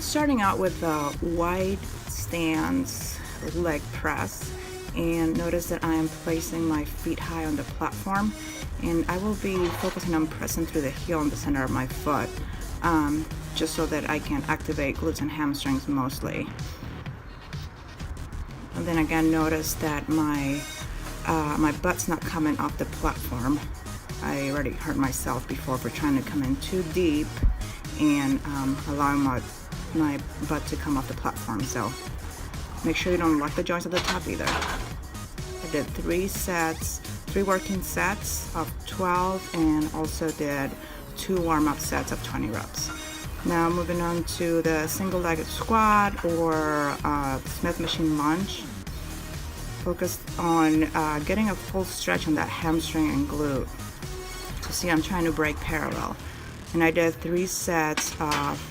starting out with the wide stance leg press, and notice that I am placing my feet high on the platform, and I will be focusing on pressing through the heel in the center of my foot, just so that I can activate glutes and hamstrings mostly. And then again, notice that my butt's not coming off the platform. I already hurt myself before for trying to come in too deep and allowing my butt to come off the platform. So make sure you don't lock the joints at the top either. I did 3 working sets of 12, and also did 2 warm-up sets of 20 reps. Now moving on to the single-legged squat or Smith machine lunge. Focus on getting a full stretch on that hamstring and glute. So see, I'm trying to break parallel. And I did 3 sets of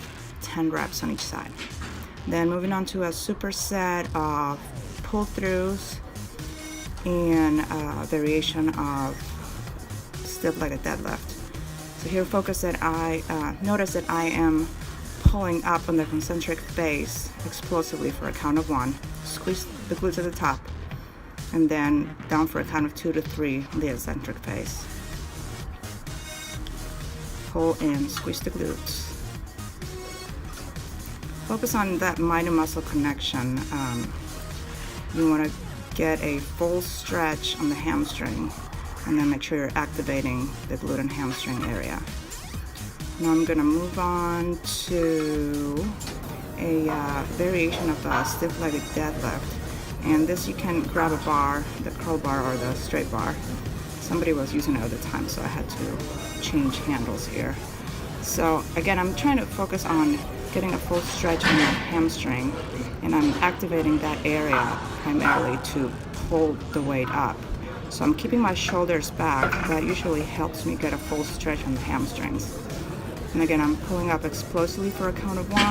10 reps on each side. Then moving on to a superset of pull-throughs and variation of stiff-legged deadlift. So here, notice that I am pulling up on the concentric base explosively for a count of 1. Squeeze the glutes at the top, and then down for a count of 2 to 3 on the eccentric face. Pull and squeeze the glutes. Focus on that mind and muscle connection. You want to get a full stretch on the hamstring, and then make sure you're activating the glute and hamstring area. Now I'm going to move on to a variation of a stiff-legged deadlift. And this, you can grab a bar, the curl bar or the straight bar. Somebody was using it at the time, so I had to change handles here. So again, I'm trying to focus on getting a full stretch on the hamstring, and I'm activating that area primarily to pull the weight up. So I'm keeping my shoulders back. That usually helps me get a full stretch on the hamstrings. And again, I'm pulling up explosively for a count of 1,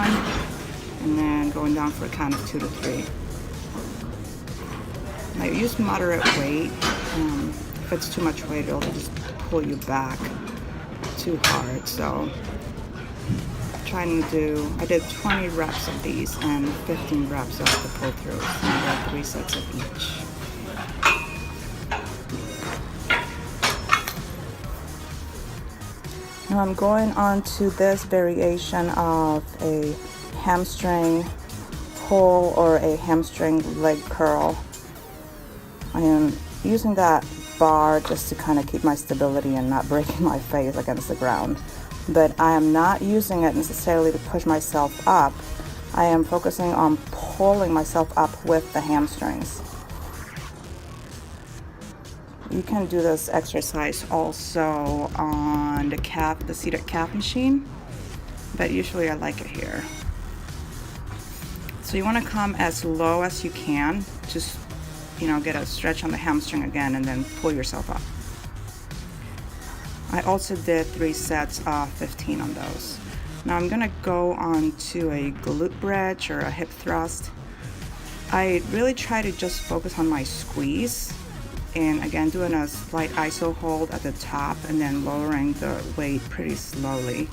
and then going down for a count of 2 to 3. Now use moderate weight. If it's too much weight, it'll just pull you back too hard. So I did 20 reps of these and 15 reps of the pull-throughs, and I did 3 sets of each. Now I'm going on to this variation of a hamstring pull or a hamstring leg curl. I am using that bar just to kind of keep my stability and not breaking my face against the ground. But I am not using it necessarily to push myself up. I am focusing on pulling myself up with the hamstrings. You can do this exercise also on the seated calf machine, but usually I like it here. So you want to come as low as you can, just get a stretch on the hamstring again, and then pull yourself up. I also did 3 sets of 15 on those. Now I'm gonna go on to a glute bridge or a hip thrust. I really try to just focus on my squeeze, and again, doing a slight iso hold at the top and then lowering the weight pretty slowly.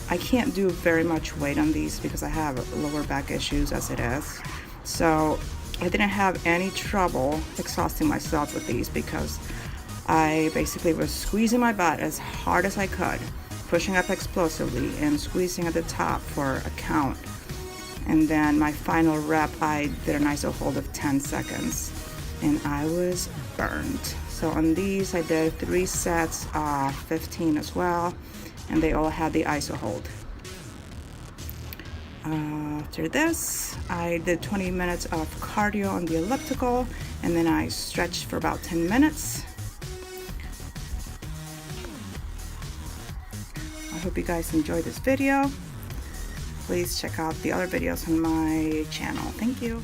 I can't do very much weight on these because I have lower back issues as it is. So I didn't have any trouble exhausting myself with these because I basically was squeezing my butt as hard as I could, pushing up explosively and squeezing at the top for a count. And then my final rep, I did an iso hold of 10 seconds, and I was burned. So on these, I did 3 sets of 15 as well, and they all had the iso hold. After this, I did 20 minutes of cardio on the elliptical, and then I stretched for about 10 minutes. I hope you guys enjoyed this video. Please check out the other videos on my channel. Thank you.